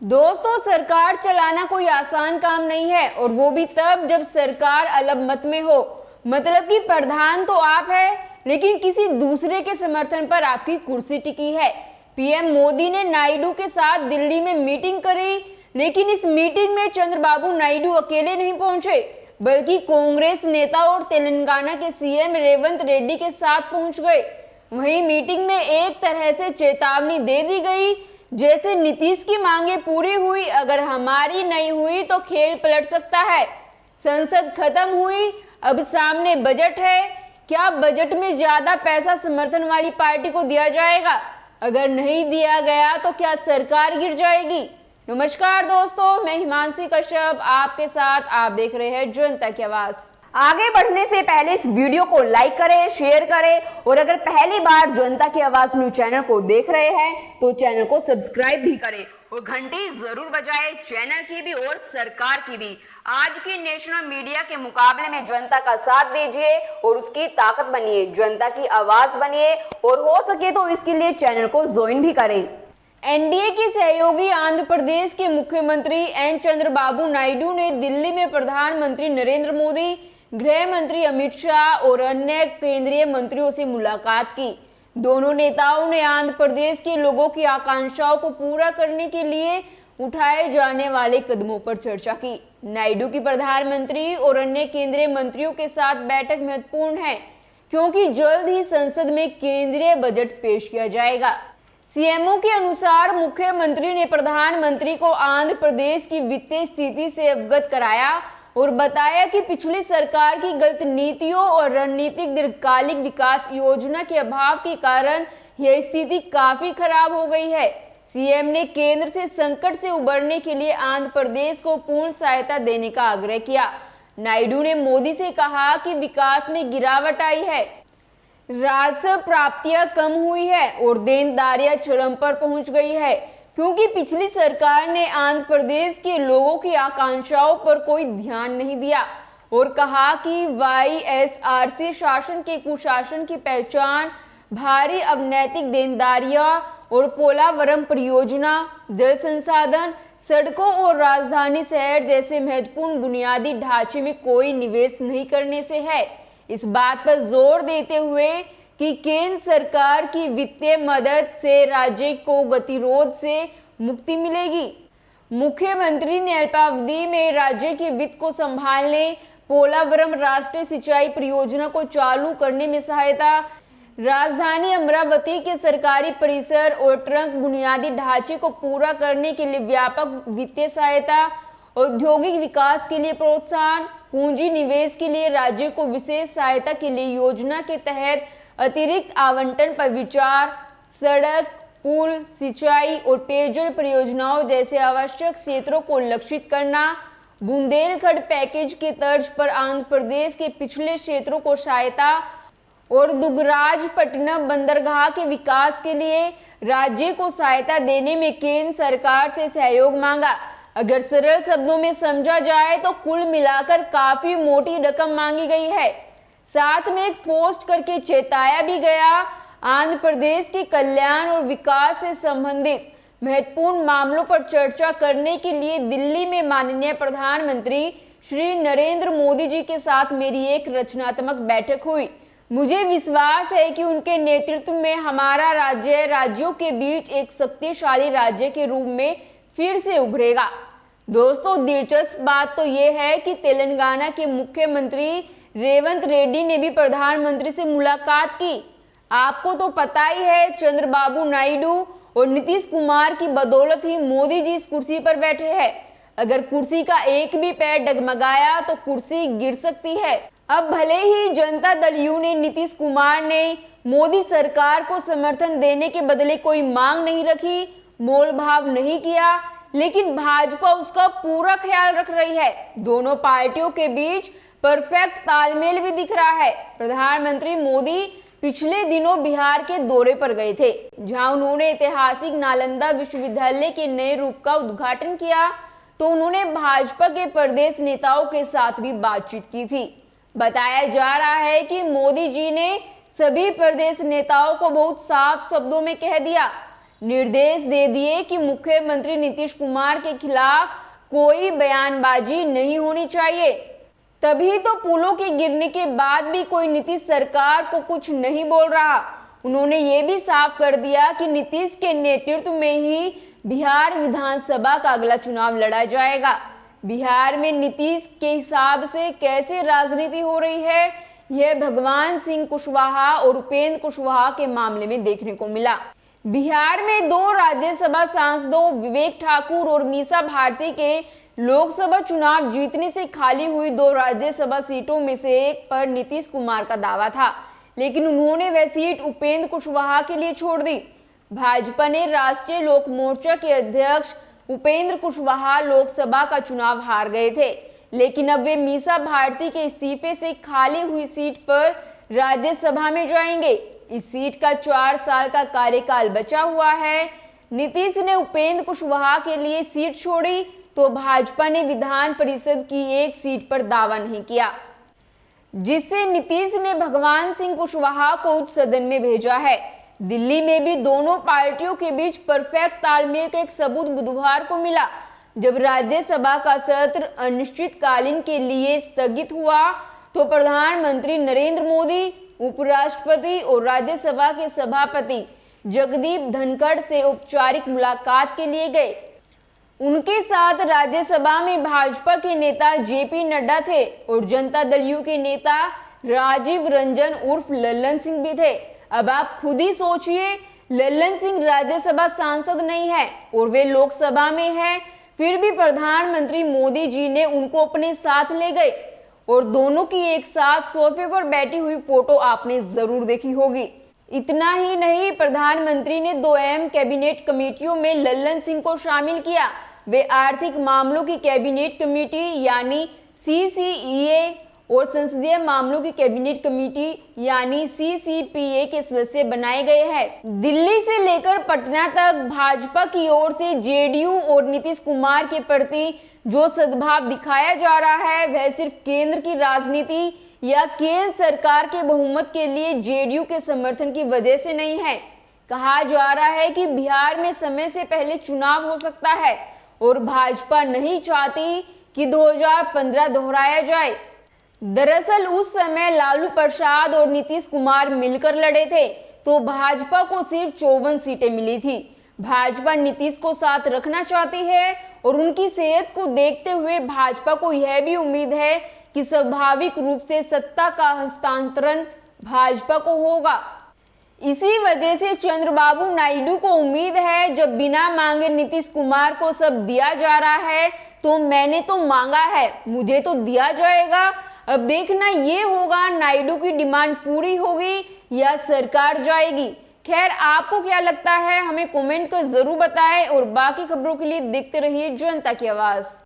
दोस्तों, सरकार चलाना कोई आसान काम नहीं है, और वो भी तब जब सरकार अलग मत में हो। मतलब कि प्रधान तो आप है, लेकिन किसी दूसरे के समर्थन पर आपकी कुर्सी टिकी है। पीएम मोदी ने नायडू के साथ दिल्ली में मीटिंग करी, लेकिन इस मीटिंग में चंद्रबाबू नायडू अकेले नहीं पहुंचे, बल्कि कांग्रेस नेता और तेलंगाना के सीएम रेवंत रेड्डी के साथ पहुंच गए। वहीं मीटिंग में एक तरह से चेतावनी दे दी गई, जैसे नीतीश की मांगे पूरी हुई, अगर हमारी नहीं हुई तो खेल पलट सकता है। संसद खत्म हुई, अब सामने बजट है। क्या बजट में ज्यादा पैसा समर्थन वाली पार्टी को दिया जाएगा? अगर नहीं दिया गया तो क्या सरकार गिर जाएगी? नमस्कार दोस्तों, मैं हिमांशी कश्यप आपके साथ। आप देख रहे हैं जनता की आवाज। आगे बढ़ने से पहले इस वीडियो को लाइक करें, शेयर करें, और अगर पहली बार जनता की आवाज न्यूज चैनल को देख रहे हैं तो चैनल को सब्सक्राइब भी करें और घंटी जरूर बजाएं, चैनल की भी और सरकार की भी। आज की नेशनल मीडिया के मुकाबले में जनता का साथ दीजिए और उसकी ताकत बनिए, जनता की आवाज बनिए, और हो सके तो इसके लिए चैनल को ज्वाइन भी करें। एनडीए की सहयोगी आंध्र प्रदेश के मुख्यमंत्री एन चंद्रबाबू नायडू ने दिल्ली में प्रधानमंत्री नरेंद्र मोदी, गृह मंत्री अमित शाह और अन्य केंद्रीय मंत्रियों से मुलाकात की। दोनों नेताओं ने आंध्र प्रदेश के लोगों की आकांक्षाओं को पूरा करने के लिए उठाए जाने वाले कदमों पर चर्चा की। नायडू की प्रधानमंत्री और अन्य केंद्रीय मंत्रियों के साथ बैठक महत्वपूर्ण है, क्योंकि जल्द ही संसद में केंद्रीय बजट पेश किया जाएगा। सीएमओ के अनुसार मुख्यमंत्री ने प्रधानमंत्री को आंध्र प्रदेश की वित्तीय स्थिति से अवगत कराया और बताया कि पिछली सरकार की गलत नीतियों और रणनीतिक दीर्घकालिक विकास योजना के अभाव के कारण यह स्थिति काफी खराब हो गई है। सीएम ने केंद्र से संकट से उबरने के लिए आंध्र प्रदेश को पूर्ण सहायता देने का आग्रह किया। नायडू ने मोदी से कहा कि विकास में गिरावट आई है, राजस्व प्राप्तियां कम हुई है और देनदारियां चरम पर पहुंच गई है, क्योंकि पिछली सरकार ने आंध्र प्रदेश के लोगों की आकांक्षाओं पर कोई ध्यान नहीं दिया, और कहा कि वाईएसआरसी शासन के कुशासन की पहचान भारी अनैतिक देनदारियां और पोलावरम परियोजना, जल संसाधन, सड़कों और राजधानी शहर जैसे महत्वपूर्ण बुनियादी ढांचे में कोई निवेश नहीं करने से है। इस बात पर जोर देते हुए कि केंद्र सरकार की वित्तीय मदद से राज्य को गतिरोध से मुक्ति मिलेगी। मुख्यमंत्री ने अल्पावधि में राज्य के वित्त को संभालने, पोलावरम राष्ट्रीय सिंचाई परियोजना को चालू करने में सहायता, राजधानी अमरावती के सरकारी परिसर और ट्रंक बुनियादी ढांचे को पूरा करने के लिए व्यापक वित्तीय सहायता, औद्योगिक विकास के लिए प्रोत्साहन, पूंजी निवेश के लिए राज्य को विशेष सहायता के लिए योजना के तहत अतिरिक्त आवंटन पर विचार, सड़क, पुल, सिंचाई और पेयजल परियोजनाओं जैसे आवश्यक क्षेत्रों को लक्षित करना, बुंदेलखंड पैकेज के तर्ज पर आंध्र प्रदेश के पिछले क्षेत्रों को सहायता, और दुगराजपट्टनम बंदरगाह के विकास के लिए राज्य को सहायता देने में केंद्र सरकार से सहयोग मांगा। अगर सरल शब्दों में समझा जाए तो कुल मिलाकर काफी मोटी रकम मांगी गई है। साथ में एक पोस्ट करके चेताया भी गया, आंध्र प्रदेश के कल्याण और विकास से संबंधित महत्वपूर्ण मामलों पर चर्चा करने के लिए दिल्ली में माननीय प्रधानमंत्री श्री नरेंद्र मोदी जी के साथ मेरी एक रचनात्मक बैठक हुई। मुझे विश्वास है कि उनके नेतृत्व में हमारा राज्य राज्यों के बीच एक शक्तिशाली राज्य के रूप में फिर से उभरेगा। दोस्तों, दिलचस्प बात तो यह है कि तेलंगाना के मुख्यमंत्री रेवंत रेड्डी ने भी प्रधानमंत्री से मुलाकात की। आपको तो पता ही है, चंद्रबाबू नायडू और नीतीश कुमार की बदौलत ही मोदी जी इस कुर्सी पर बैठे हैं। अगर कुर्सी का एक भी पैर डगमगाया तो कुर्सी गिर सकती है। अब भले ही जनता दल यू ने नीतीश कुमार ने मोदी सरकार को समर्थन देने के बदले कोई मांग नहीं रखी, मोल भाव नहीं किया, लेकिन भाजपा उसका पूरा ख्याल रख रही है। दोनों पार्टियों के बीच परफेक्ट तालमेल भी दिख रहा है। प्रधानमंत्री मोदी पिछले दिनों बिहार के दौरे पर गए थे, जहां उन्होंने ऐतिहासिक नालंदा विश्वविद्यालय के नए रूप का उद्घाटन किया, तो उन्होंने भाजपा के प्रदेश नेताओं के साथ भी बातचीत की थी। बताया जा रहा है कि मोदी जी ने सभी प्रदेश नेताओं को बहुत साफ शब्दों में कह दिया निर्देश दे दिए कि मुख्यमंत्री नीतीश कुमार के खिलाफ कोई बयानबाजी नहीं होनी चाहिए। तभी तो पुलों के गिरने के बाद भी कोई नीतीश सरकार को कुछ नहीं बोल रहा। उन्होंने ये भी साफ कर दिया कि नीतीश के नेतृत्व में ही बिहार विधानसभा का अगला चुनाव लड़ा जाएगा। बिहार में नीतीश के हिसाब से कैसे राजनीति हो रही है, यह भगवान सिंह कुशवाहा और उपेंद्र कुशवाहा के मामले में देखने को मिला। बिहार में 2 राज्यसभा सांसदों विवेक ठाकुर और मीसा भारती के लोकसभा चुनाव जीतने से खाली हुई 2 राज्यसभा सीटों में से एक पर नीतीश कुमार का दावा था, लेकिन उन्होंने वह सीट उपेंद्र कुशवाहा के लिए छोड़ दी। भाजपा ने राष्ट्रीय लोक मोर्चा के अध्यक्ष उपेंद्र कुशवाहा लोकसभा का चुनाव हार गए थे, लेकिन अब वे मीसा भारती के इस्तीफे से खाली हुई सीट पर राज्यसभा में जाएंगे। इस सीट का 4 साल का कार्यकाल बचा हुआ है। नीतीश ने उपेंद्र कुशवाहा के लिए सीट छोड़ी तो भाजपा ने विधान परिषद की एक सीट पर दावा नहीं किया, जिससे नीतीश ने भगवान सिंह कुशवाहा को उच्च सदन में भेजा है। दिल्ली में भी दोनों पार्टियों के बीच परफेक्ट तालमेल का एक सबूत बुधवार को मिला, जब राज्यसभा का सत्र अनिश्चितकालीन के लिए स्थगित हुआ तो प्रधानमंत्री नरेंद्र मोदी, उपराष्ट्रपति और राज्यसभा के सभापति जगदीप धनखड़ से औपचारिक मुलाकात के लिए गए। उनके साथ राज्यसभा में भाजपा के नेता जेपी नड्डा थे और जनता दल यू के नेता राजीव रंजन उर्फ लल्लन सिंह भी थे। अब आप खुद ही सोचिए, लल्लन सिंह राज्यसभा सांसद नहीं है और वे लोकसभा में हैं, फिर भी प्रधानमंत्री मोदी जी ने उनको अपने साथ ले गए और दोनों की एक साथ सोफे पर बैठी हुई फोटो आपने जरूर देखी होगी। इतना ही नहीं, प्रधानमंत्री ने 2 अहम कैबिनेट कमेटियों में लल्लन सिंह को शामिल किया। वे आर्थिक मामलों की कैबिनेट कमेटी यानी CCEA और संसदीय मामलों की कैबिनेट कमेटी यानी CCPA के सदस्य बनाए गए हैं। दिल्ली से लेकर पटना तक भाजपा की ओर से JDU और नीतीश कुमार के प्रति जो सद्भाव दिखाया जा रहा है, वह सिर्फ केंद्र की राजनीति या केंद्र सरकार के बहुमत के लिए JDU के समर्थन की वजह से नहीं है। कहा जा रहा है कि बिहार में समय से पहले चुनाव हो सकता है और भाजपा नहीं चाहती कि 2015 दोहराया जाए। दरअसल उस समय लालू प्रसाद और नीतीश कुमार मिलकर लड़े थे तो भाजपा को सिर्फ 54 सीटें मिली थी। भाजपा नीतीश को साथ रखना चाहती है और उनकी सेहत को देखते हुए भाजपा को यह भी उम्मीद है कि स्वाभाविक रूप से सत्ता का हस्तांतरण भाजपा को होगा। इसी वजह से चंद्रबाबू नायडू को उम्मीद है, जब बिना मांगे नीतीश कुमार को सब दिया जा रहा है तो मैंने तो मांगा है, मुझे तो दिया जाएगा। अब देखना ये होगा नायडू की डिमांड पूरी होगी या सरकार जाएगी। खैर, आपको क्या लगता है हमें कमेंट कर जरूर बताएं और बाकी खबरों के लिए देखते रहिए जनता की आवाज।